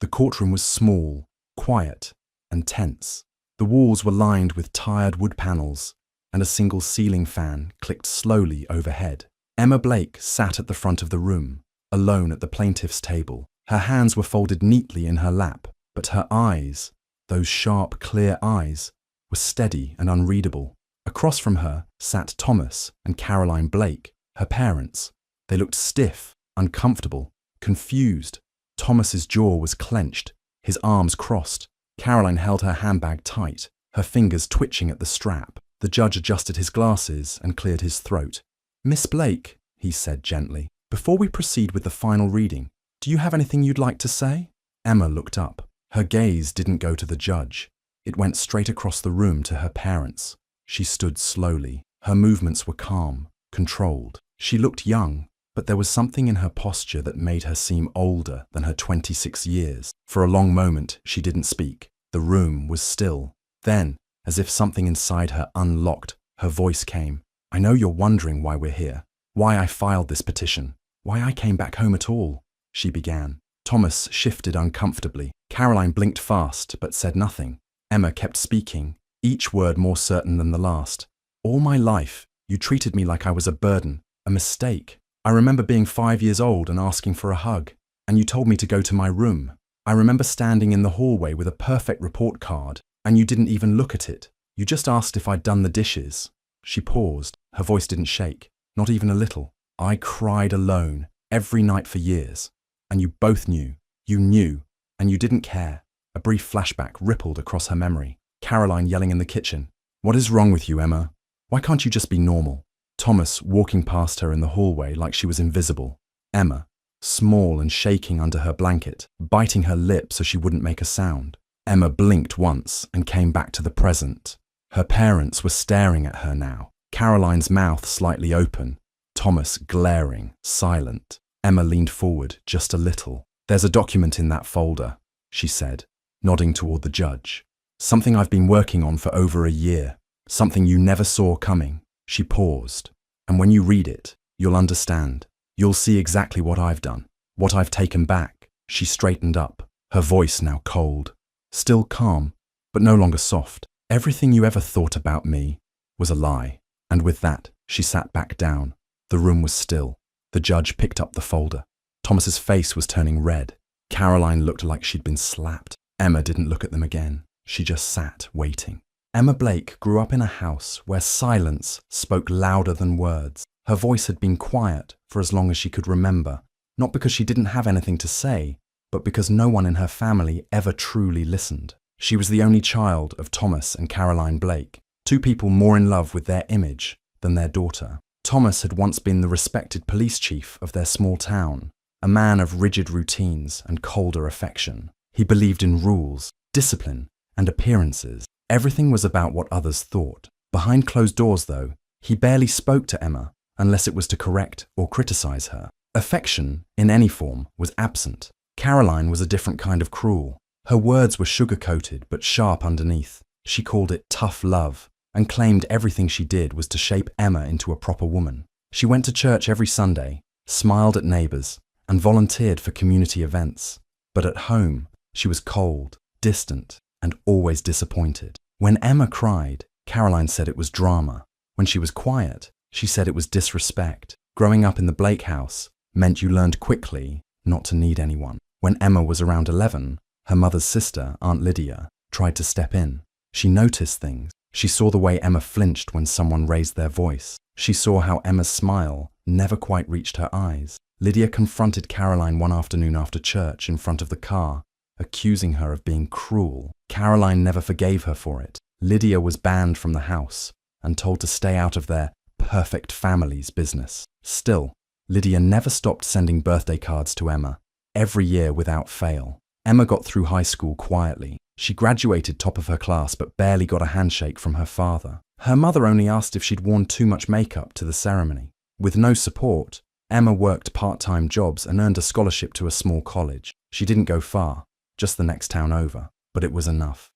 The courtroom was small, quiet, and tense. The walls were lined with tired wood panels, and a single ceiling fan clicked slowly overhead. Emma Blake sat at the front of the room, alone at the plaintiff's table. Her hands were folded neatly in her lap, but her eyes, those sharp, clear eyes, were steady and unreadable. Across from her sat Thomas and Caroline Blake, her parents. They looked stiff, uncomfortable, confused. Thomas's jaw was clenched, his arms crossed. Caroline held her handbag tight, her fingers twitching at the strap. The judge adjusted his glasses and cleared his throat. "Miss Blake," he said gently, "before we proceed with the final reading, do you have anything you'd like to say?" Emma looked up. Her gaze didn't go to the judge. It went straight across the room to her parents. She stood slowly. Her movements were calm, controlled. She looked young, but there was something in her posture that made her seem older than her 26 years. For a long moment, she didn't speak. The room was still. Then, as if something inside her unlocked, her voice came. "I know you're wondering why we're here, why I filed this petition, why I came back home at all," she began. Thomas shifted uncomfortably. Caroline blinked fast, but said nothing. Emma kept speaking, each word more certain than the last. "All my life, you treated me like I was a burden, a mistake. I remember being 5 years old and asking for a hug, and you told me to go to my room. I remember standing in the hallway with a perfect report card, and you didn't even look at it. You just asked if I'd done the dishes." She paused. Her voice didn't shake, not even a little. "I cried alone, every night for years. And you both knew. You knew, and you didn't care." A brief flashback rippled across her memory. Caroline yelling in the kitchen, "What is wrong with you, Emma? Why can't you just be normal?" Thomas walking past her in the hallway like she was invisible. Emma, small and shaking under her blanket, biting her lip so she wouldn't make a sound. Emma blinked once and came back to the present. Her parents were staring at her now, Caroline's mouth slightly open, Thomas glaring, silent. Emma leaned forward just a little. "There's a document in that folder," she said, nodding toward the judge. "Something I've been working on for over a year, something you never saw coming." She paused. "And when you read it, you'll understand. You'll see exactly what I've done, what I've taken back." She straightened up, her voice now cold, still calm, but no longer soft. "Everything you ever thought about me was a lie." And with that, she sat back down. The room was still. The judge picked up the folder. Thomas's face was turning red. Caroline looked like she'd been slapped. Emma didn't look at them again. She just sat, waiting. Emma Blake grew up in a house where silence spoke louder than words. Her voice had been quiet for as long as she could remember, not because she didn't have anything to say, but because no one in her family ever truly listened. She was the only child of Thomas and Caroline Blake, two people more in love with their image than their daughter. Thomas had once been the respected police chief of their small town, a man of rigid routines and colder affection. He believed in rules, discipline, and appearances. Everything was about what others thought. Behind closed doors, though, he barely spoke to Emma unless it was to correct or criticize her. Affection, in any form, was absent. Caroline was a different kind of cruel. Her words were sugar-coated but sharp underneath. She called it tough love and claimed everything she did was to shape Emma into a proper woman. She went to church every Sunday, smiled at neighbors, and volunteered for community events. But at home, she was cold, distant, and always disappointed. When Emma cried, Caroline said it was drama. When she was quiet, she said it was disrespect. Growing up in the Blake house meant you learned quickly not to need anyone. When Emma was around 11, her mother's sister, Aunt Lydia, tried to step in. She noticed things. She saw the way Emma flinched when someone raised their voice. She saw how Emma's smile never quite reached her eyes. Lydia confronted Caroline one afternoon after church in front of the car, accusing her of being cruel. Caroline never forgave her for it. Lydia was banned from the house and told to stay out of their perfect family's business. Still, Lydia never stopped sending birthday cards to Emma, every year without fail. Emma got through high school quietly. She graduated top of her class but barely got a handshake from her father. Her mother only asked if she'd worn too much makeup to the ceremony. With no support, Emma worked part-time jobs and earned a scholarship to a small college. She didn't go far, just the next town over, but it was enough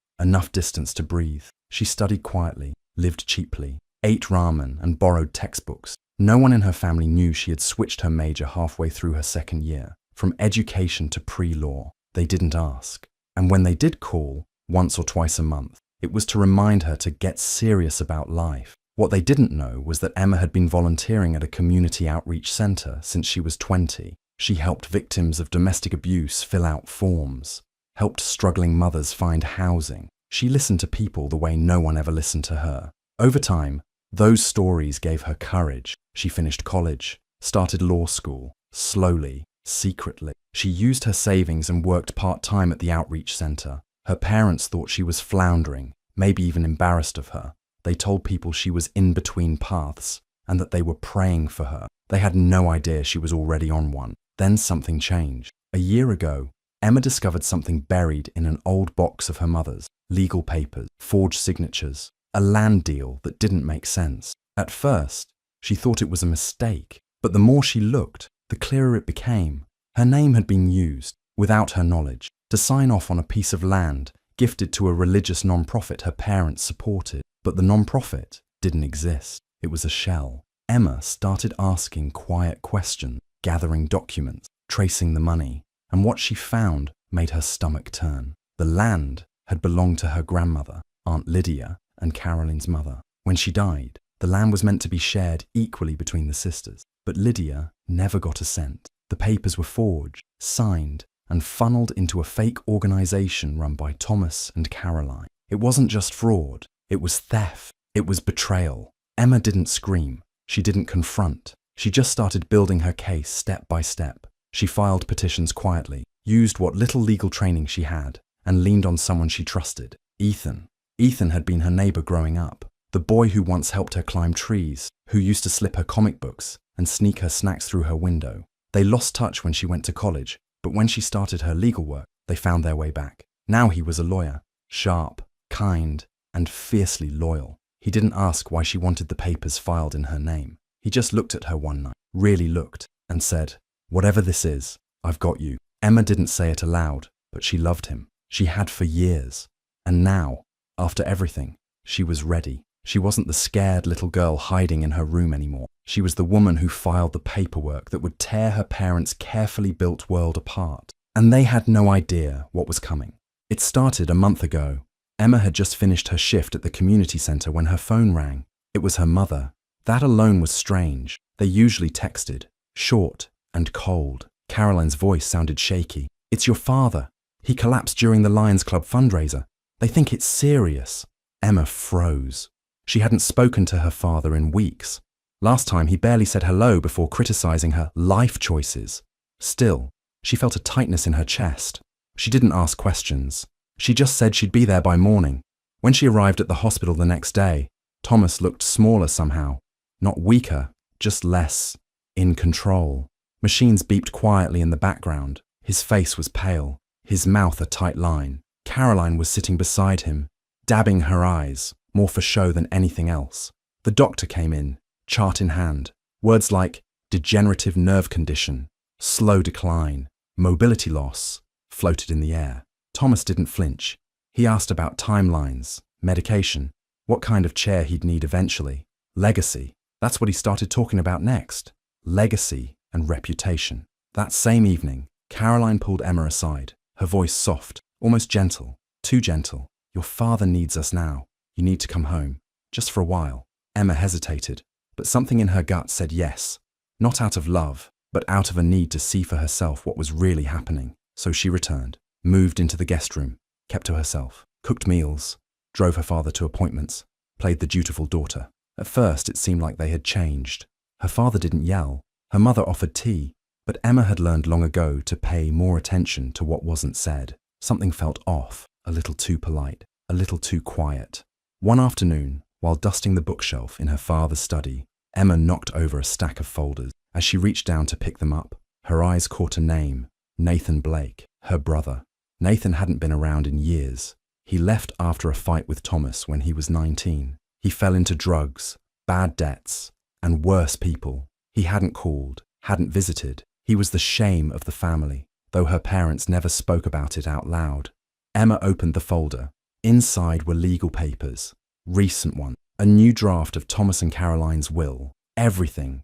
distance to breathe. She studied quietly, lived cheaply, ate ramen and borrowed textbooks. No one in her family knew she had switched her major halfway through her second year, from education to pre-law. They didn't ask. And when they did call, once or twice a month, it was to remind her to get serious about life. What they didn't know was that Emma had been volunteering at a community outreach centre since she was 20. She helped victims of domestic abuse fill out forms, helped struggling mothers find housing. She listened to people the way no one ever listened to her. Over time, those stories gave her courage. She finished college, started law school, slowly, secretly. She used her savings and worked part-time at the outreach centre. Her parents thought she was floundering, maybe even embarrassed of her. They told people she was in between paths and that they were praying for her. They had no idea she was already on one. Then something changed. A year ago, Emma discovered something buried in an old box of her mother's. Legal papers, forged signatures, a land deal that didn't make sense. At first, she thought it was a mistake, but the more she looked, the clearer it became. Her name had been used, without her knowledge, to sign off on a piece of land gifted to a religious non-profit her parents supported. But the non-profit didn't exist. It was a shell. Emma started asking quiet questions, gathering documents, tracing the money, and what she found made her stomach turn. The land had belonged to her grandmother, Aunt Lydia, and Caroline's mother. When she died, the land was meant to be shared equally between the sisters, but Lydia never got a cent. The papers were forged, signed, and funneled into a fake organisation run by Thomas and Caroline. It wasn't just fraud, it was theft, it was betrayal. Emma didn't scream, she didn't confront, she just started building her case step by step. She filed petitions quietly, used what little legal training she had, and leaned on someone she trusted, Ethan. Ethan had been her neighbour growing up, the boy who once helped her climb trees, who used to slip her comic books and sneak her snacks through her window. They lost touch when she went to college, but when she started her legal work, they found their way back. Now he was a lawyer, sharp, kind, and fiercely loyal. He didn't ask why she wanted the papers filed in her name. He just looked at her one night, really looked, and said, "Whatever this is, I've got you." Emma didn't say it aloud, but she loved him. She had for years. And now, after everything, she was ready. She wasn't the scared little girl hiding in her room anymore. She was the woman who filed the paperwork that would tear her parents' carefully built world apart. And they had no idea what was coming. It started a month ago. Emma had just finished her shift at the community centre when her phone rang. It was her mother. That alone was strange. They usually texted, short and cold. Caroline's voice sounded shaky. "It's your father. He collapsed during the Lions Club fundraiser. They think it's serious." Emma froze. She hadn't spoken to her father in weeks. Last time he barely said hello before criticising her life choices. Still, she felt a tightness in her chest. She didn't ask questions. She just said she'd be there by morning. When she arrived at the hospital the next day, Thomas looked smaller somehow. Not weaker, just less in control. Machines beeped quietly in the background. His face was pale, his mouth a tight line. Caroline was sitting beside him, dabbing her eyes, more for show than anything else. The doctor came in, chart in hand. Words like degenerative nerve condition, slow decline, mobility loss floated in the air. Thomas didn't flinch. He asked about timelines, medication, what kind of chair he'd need eventually. Legacy, that's what he started talking about next. Legacy and reputation. That same evening, Caroline pulled Emma aside, her voice soft, almost gentle, too gentle. "Your father needs us now. You need to come home, just for a while." Emma hesitated, but something in her gut said yes. Not out of love, but out of a need to see for herself what was really happening. So she returned, moved into the guest room, kept to herself, cooked meals, drove her father to appointments, played the dutiful daughter. At first, it seemed like they had changed. Her father didn't yell. Her mother offered tea, but Emma had learned long ago to pay more attention to what wasn't said. Something felt off, a little too polite, a little too quiet. One afternoon, while dusting the bookshelf in her father's study, Emma knocked over a stack of folders. As she reached down to pick them up, her eyes caught a name, Nathan Blake, her brother. Nathan hadn't been around in years. He left after a fight with Thomas when he was 19. He fell into drugs, bad debts, and worse people. He hadn't called, hadn't visited. He was the shame of the family, though her parents never spoke about it out loud. Emma opened the folder. Inside were legal papers, recent ones, a new draft of Thomas and Caroline's will. Everything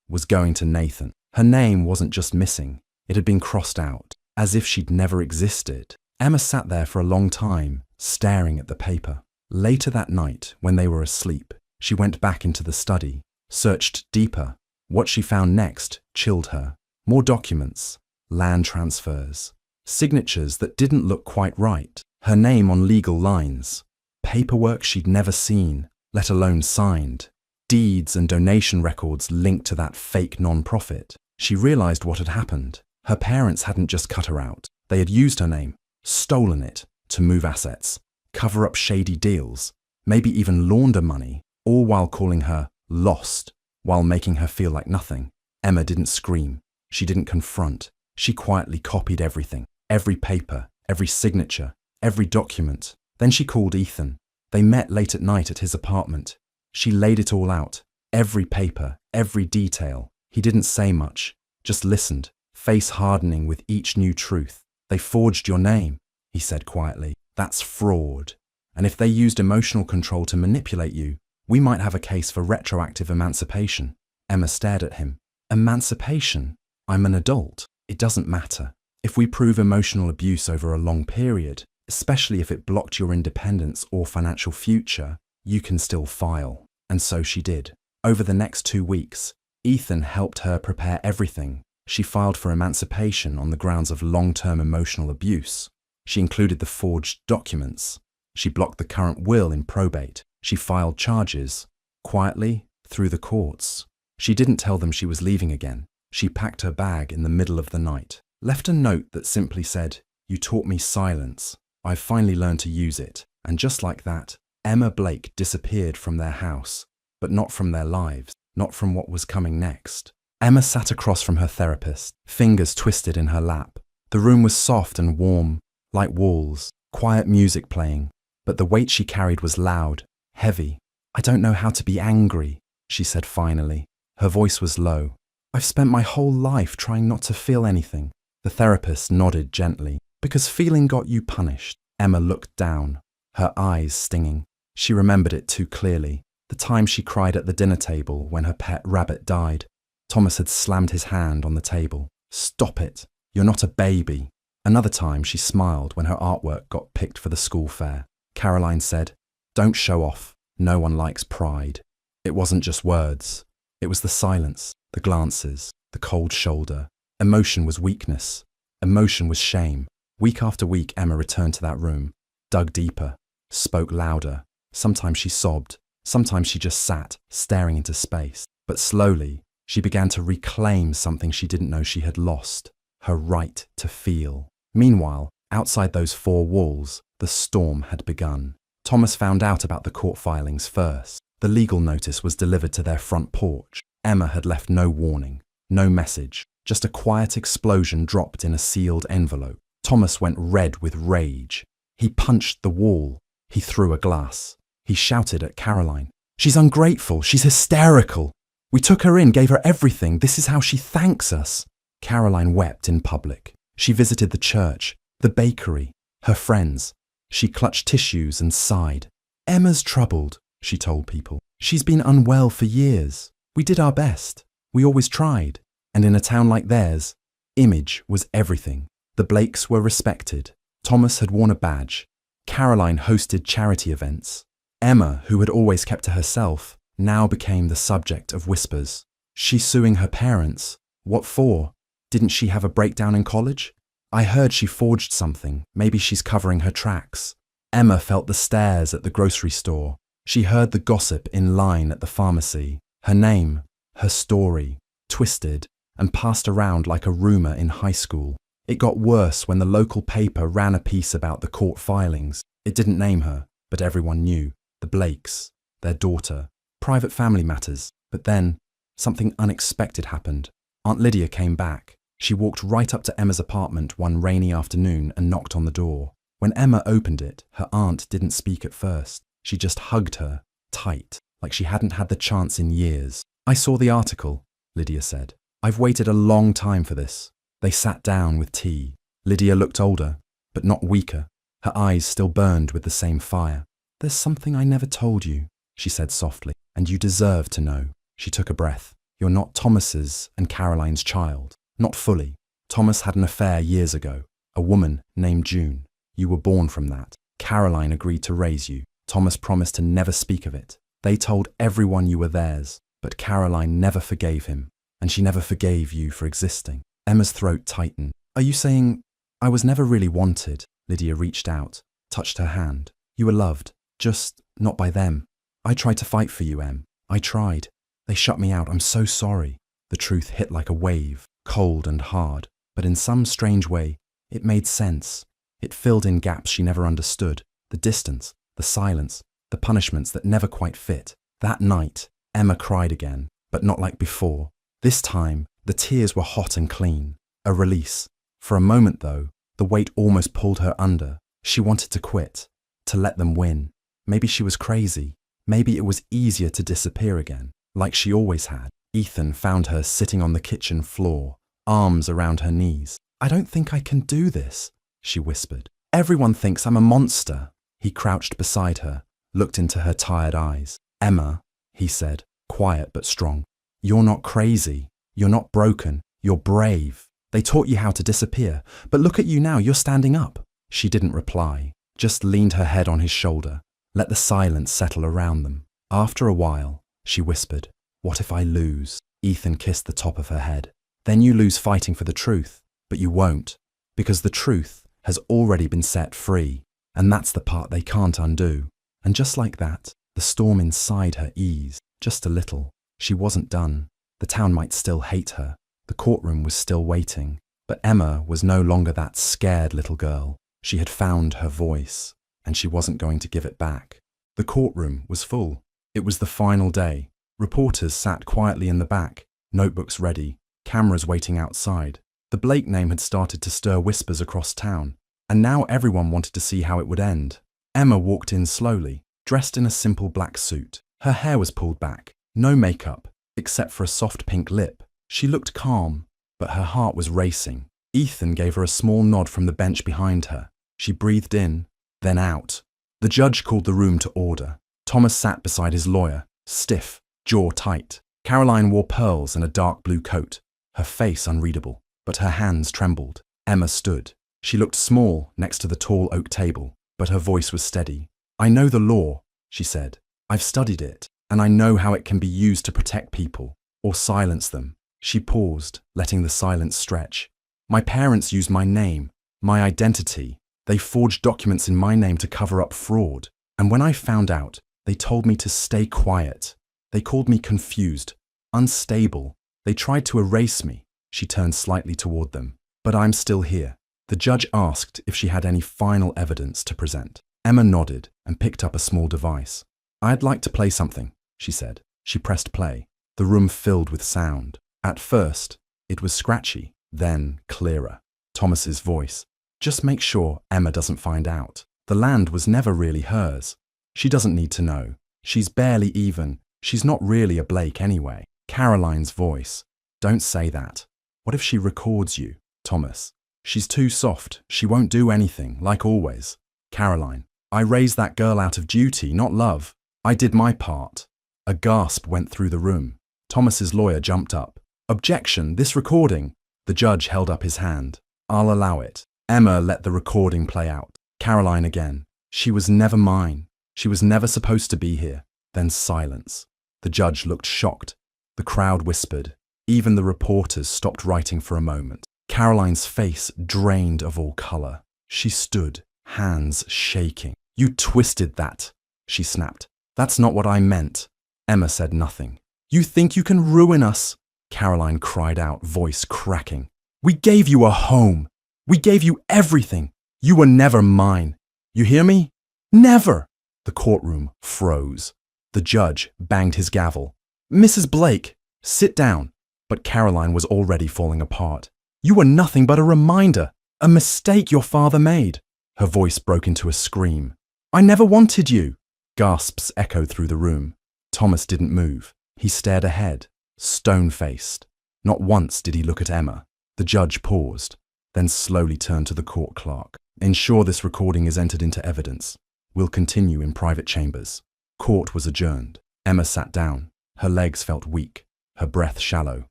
was going to Nathan. Her name wasn't just missing, it had been crossed out. as if she'd never existed. Emma sat there for a long time, staring at the paper. Later that night, when they were asleep, she went back into the study, searched deeper. What she found next chilled her. More documents, land transfers, signatures that didn't look quite right, her name on legal lines, paperwork she'd never seen, let alone signed, deeds and donation records linked to that fake non-profit. She realized what had happened. Her parents hadn't just cut her out. They had used her name, stolen it, to move assets, cover up shady deals, maybe even launder money, all while calling her lost, while making her feel like nothing. Emma didn't scream. She didn't confront. She quietly copied everything, every paper, every signature, every document. Then she called Ethan. They met late at night at his apartment. She laid it all out, every paper, every detail. He didn't say much, just listened, face hardening with each new truth. They forged your name, he said quietly. That's fraud. And if they used emotional control to manipulate you, we might have a case for retroactive emancipation. Emma stared at him. Emancipation? I'm an adult. It doesn't matter. If we prove emotional abuse over a long period, especially if it blocked your independence or financial future, you can still file. And so she did. Over the next 2 weeks, Ethan helped her prepare everything. She filed for emancipation on the grounds of long-term emotional abuse. She included the forged documents. She blocked the current will in probate. She filed charges, quietly, through the courts. She didn't tell them she was leaving again. She packed her bag in the middle of the night, left a note that simply said, "You taught me silence. I've finally learned to use it." And just like that, Emma Blake disappeared from their house, but not from their lives, not from what was coming next. Emma sat across from her therapist, fingers twisted in her lap. The room was soft and warm, like walls, quiet music playing, but the weight she carried was loud, heavy. "I don't know how to be angry," she said finally. Her voice was low. "I've spent my whole life trying not to feel anything." The therapist nodded gently. "Because feeling got you punished." Emma looked down, her eyes stinging. She remembered it too clearly. The time she cried at the dinner table when her pet rabbit died. Thomas had slammed his hand on the table. "Stop it. You're not a baby." Another time she smiled when her artwork got picked for the school fair. Caroline said, "Don't show off. No one likes pride." It wasn't just words. It was the silence, the glances, the cold shoulder. Emotion was weakness. Emotion was shame. Week after week, Emma returned to that room, dug deeper, spoke louder. Sometimes she sobbed. Sometimes she just sat, staring into space. But slowly, she began to reclaim something she didn't know she had lost, her right to feel. Meanwhile, outside those 4 walls, the storm had begun. Thomas found out about the court filings first. The legal notice was delivered to their front porch. Emma had left no warning, no message, just a quiet explosion dropped in a sealed envelope. Thomas went red with rage. He punched the wall. He threw a glass. He shouted at Caroline, "She's ungrateful. She's hysterical. We took her in, gave her everything. This is how she thanks us." Caroline wept in public. She visited the church, the bakery, her friends. She clutched tissues and sighed. "Emma's troubled," she told people. "She's been unwell for years. We did our best. We always tried." And in a town like theirs, image was everything. The Blakes were respected. Thomas had worn a badge. Caroline hosted charity events. Emma, who had always kept to herself, now became the subject of whispers. She's suing her parents. What for? Didn't she have a breakdown in college? I heard she forged something. Maybe she's covering her tracks. Emma felt the stares at the grocery store. She heard the gossip in line at the pharmacy. Her name, her story, twisted and passed around like a rumor in high school. It got worse when the local paper ran a piece about the court filings. It didn't name her, but everyone knew. The Blakes, their daughter, private family matters. But then, something unexpected happened. Aunt Lydia came back. She walked right up to Emma's apartment one rainy afternoon and knocked on the door. When Emma opened it, her aunt didn't speak at first. She just hugged her, tight, like she hadn't had the chance in years. "I saw the article," Lydia said. "I've waited a long time for this." They sat down with tea. Lydia looked older, but not weaker. Her eyes still burned with the same fire. "There's something I never told you," she said softly, "and you deserve to know." She took a breath. "You're not Thomas's and Caroline's child. Not fully. Thomas had an affair years ago. A woman named June. You were born from that. Caroline agreed to raise you. Thomas promised to never speak of it. They told everyone you were theirs, but Caroline never forgave him, and she never forgave you for existing. Emma's throat tightened. Are you saying I was never really wanted? Lydia reached out, touched her hand. You were loved, just not by them. I tried to fight for you, Em. I tried. They shut me out. I'm so sorry. The truth hit like a wave, cold and hard, but in some strange way, it made sense. It filled in gaps she never understood, the distance, the silence, the punishments that never quite fit. That night, Emma cried again, but not like before. This time, the tears were hot and clean, a release. For a moment, though, the weight almost pulled her under. She wanted to quit, to let them win. Maybe she was crazy. Maybe it was easier to disappear again, like she always had. Ethan found her sitting on the kitchen floor, arms around her knees. I don't think I can do this, she whispered. Everyone thinks I'm a monster. He crouched beside her, looked into her tired eyes. Emma, he said, quiet but strong. You're not crazy. You're not broken. You're brave. They taught you how to disappear, but look at you now, you're standing up. She didn't reply, just leaned her head on his shoulder, let the silence settle around them. After a while, she whispered, what if I lose? Ethan kissed the top of her head. Then you lose fighting for the truth, but you won't, because the truth has already been set free, and that's the part they can't undo. And just like that, the storm inside her eased, just a little. She wasn't done. The town might still hate her. The courtroom was still waiting. But Emma was no longer that scared little girl. She had found her voice, and she wasn't going to give it back. The courtroom was full. It was the final day. Reporters sat quietly in the back, notebooks ready, cameras waiting outside. The Blake name had started to stir whispers across town, and now everyone wanted to see how it would end. Emma walked in slowly, dressed in a simple black suit. Her hair was pulled back, no makeup, except for a soft pink lip. She looked calm, but her heart was racing. Ethan gave her a small nod from the bench behind her. She breathed in, then out. The judge called the room to order. Thomas sat beside his lawyer, stiff, jaw tight. Caroline wore pearls and a dark blue coat, her face unreadable, but her hands trembled. Emma stood. She looked small next to the tall oak table, but her voice was steady. I know the law, she said. I've studied it, and I know how it can be used to protect people, or silence them. She paused, letting the silence stretch. My parents used my name, my identity. They forged documents in my name to cover up fraud. And when I found out, they told me to stay quiet. They called me confused, unstable. They tried to erase me. She turned slightly toward them. But I'm still here. The judge asked if she had any final evidence to present. Emma nodded and picked up a small device. I'd like to play something, she said. She pressed play. The room filled with sound. At first, it was scratchy, then clearer. Thomas's voice. Just make sure Emma doesn't find out. The land was never really hers. She doesn't need to know. She's barely even. She's not really a Blake anyway. Caroline's voice. Don't say that. What if she records you? Thomas. She's too soft. She won't do anything, like always. Caroline. I raised that girl out of duty, not love. I did my part. A gasp went through the room. Thomas's lawyer jumped up. Objection, this recording. The judge held up his hand. I'll allow it. Emma let the recording play out. Caroline again. She was never mine. She was never supposed to be here. Then silence. The judge looked shocked. The crowd whispered. Even the reporters stopped writing for a moment. Caroline's face drained of all color. She stood, hands shaking. You twisted that, she snapped. That's not what I meant. Emma said nothing. You think you can ruin us? Caroline cried out, voice cracking. We gave you a home. We gave you everything. You were never mine. You hear me? Never. The courtroom froze. The judge banged his gavel. Mrs. Blake, sit down. But Caroline was already falling apart. You were nothing but a reminder, a mistake your father made. Her voice broke into a scream. I never wanted you. Gasps echoed through the room. Thomas didn't move. He stared ahead, stone-faced. Not once did he look at Emma. The judge paused, then slowly turned to the court clerk. Ensure this recording is entered into evidence. We'll continue in private chambers. Court was adjourned. Emma sat down. Her legs felt weak, her breath shallow.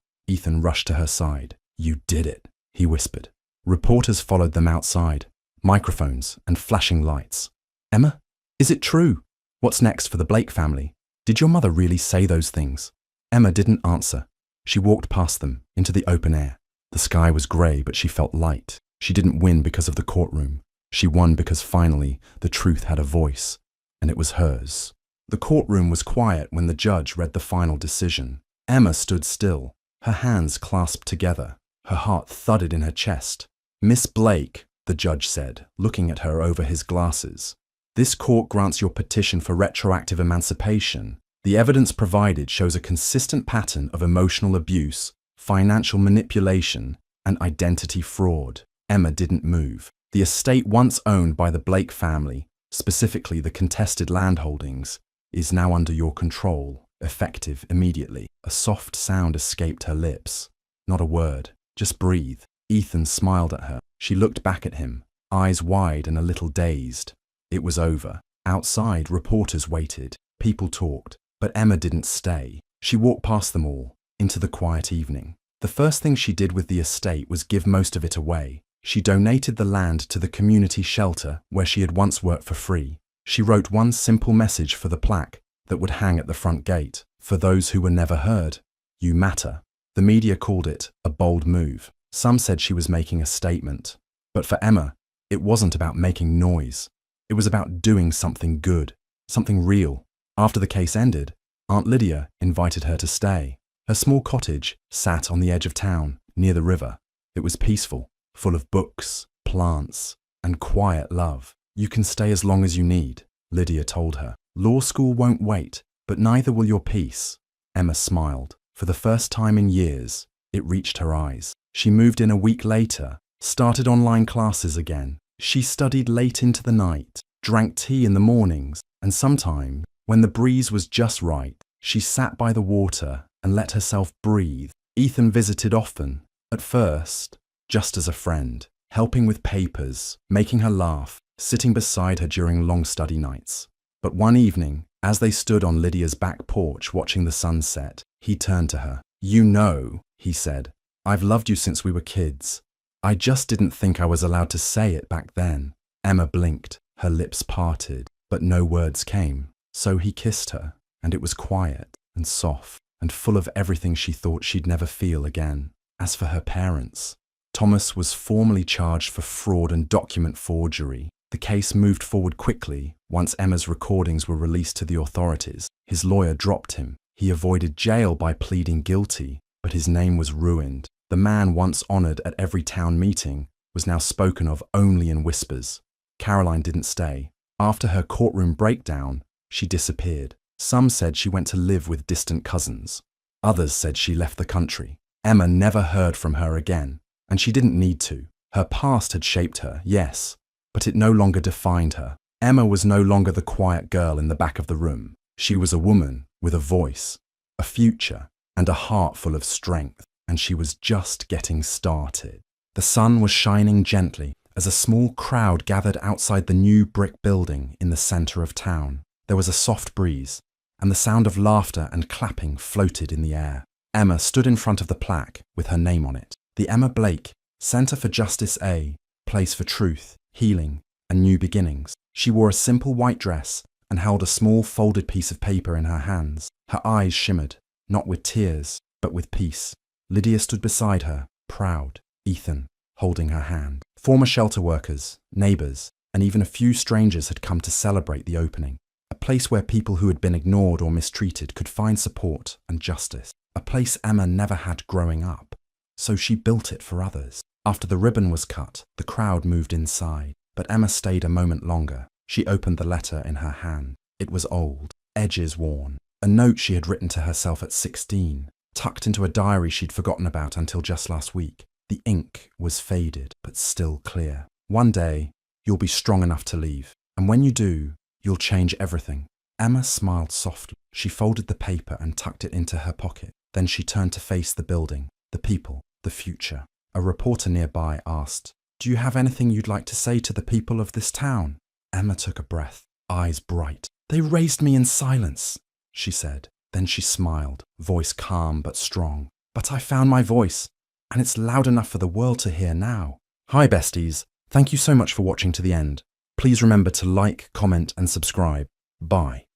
Ethan rushed to her side. You did it, he whispered. Reporters followed them outside, microphones and flashing lights. Emma, is it true? What's next for the Blake family? Did your mother really say those things? Emma didn't answer. She walked past them, into the open air. The sky was grey, but she felt light. She didn't win because of the courtroom. She won because finally the truth had a voice, and it was hers. The courtroom was quiet when the judge read the final decision. Emma stood still, her hands clasped together. Her heart thudded in her chest. Miss Blake, the judge said, looking at her over his glasses. This court grants your petition for retroactive emancipation. The evidence provided shows a consistent pattern of emotional abuse, financial manipulation, and identity fraud. Emma didn't move. The estate once owned by the Blake family, specifically the contested landholdings, is now under your control, effective immediately. A soft sound escaped her lips. Not a word. Just breathe. Ethan smiled at her. She looked back at him, eyes wide and a little dazed. It was over. Outside, reporters waited. People talked. But Emma didn't stay. She walked past them all, into the quiet evening. The first thing she did with the estate was give most of it away. She donated the land to the community shelter where she had once worked for free. She wrote one simple message for the plaque that would hang at the front gate. For those who were never heard, you matter. The media called it a bold move. Some said she was making a statement. But for Emma, it wasn't about making noise. It was about doing something good, something real. After the case ended, Aunt Lydia invited her to stay. Her small cottage sat on the edge of town, near the river. It was peaceful, full of books, plants, and quiet love. You can stay as long as you need, Lydia told her. Law school won't wait, but neither will your peace. Emma smiled. For the first time in years, it reached her eyes. She moved in a week later, started online classes again. She studied late into the night, drank tea in the mornings, and sometimes, when the breeze was just right, she sat by the water and let herself breathe. Ethan visited often, at first, just as a friend, helping with papers, making her laugh, sitting beside her during long study nights. But one evening, as they stood on Lydia's back porch watching the sunset, he turned to her. You know, he said, I've loved you since we were kids. I just didn't think I was allowed to say it back then. Emma blinked, her lips parted, but no words came. So he kissed her, and it was quiet and soft and full of everything she thought she'd never feel again. As for her parents, Thomas was formally charged for fraud and document forgery. The case moved forward quickly once Emma's recordings were released to the authorities. His lawyer dropped him. He avoided jail by pleading guilty, but his name was ruined. The man once honoured at every town meeting was now spoken of only in whispers. Caroline didn't stay. After her courtroom breakdown, she disappeared. Some said she went to live with distant cousins. Others said she left the country. Emma never heard from her again, and she didn't need to. Her past had shaped her, yes, but it no longer defined her. Emma was no longer the quiet girl in the back of the room. She was a woman with a voice, a future, and a heart full of strength, and she was just getting started. The sun was shining gently as a small crowd gathered outside the new brick building in the centre of town. There was a soft breeze, and the sound of laughter and clapping floated in the air. Emma stood in front of the plaque with her name on it. The Emma Blake Centre for Justice A, place for truth, healing, and new beginnings. She wore a simple white dress and held a small folded piece of paper in her hands. Her eyes shimmered, not with tears, but with peace. Lydia stood beside her, proud, Ethan holding her hand. Former shelter workers, neighbours, and even a few strangers had come to celebrate the opening. A place where people who had been ignored or mistreated could find support and justice. A place Emma never had growing up, so she built it for others. After the ribbon was cut, the crowd moved inside, but Emma stayed a moment longer. She opened the letter in her hand. It was old, edges worn, a note she had written to herself at 16, tucked into a diary she'd forgotten about until just last week. The ink was faded, but still clear. One day, you'll be strong enough to leave, and when you do, you'll change everything. Emma smiled softly. She folded the paper and tucked it into her pocket. Then she turned to face the building, the people, the future. A reporter nearby asked, "Do you have anything you'd like to say to the people of this town?" Emma took a breath, eyes bright. "They raised me in silence," she said. Then she smiled, voice calm but strong. "But I found my voice. and it's loud enough for the world to hear now. Hi besties, thank you so much for watching to the end. Please remember to like, comment and subscribe. Bye.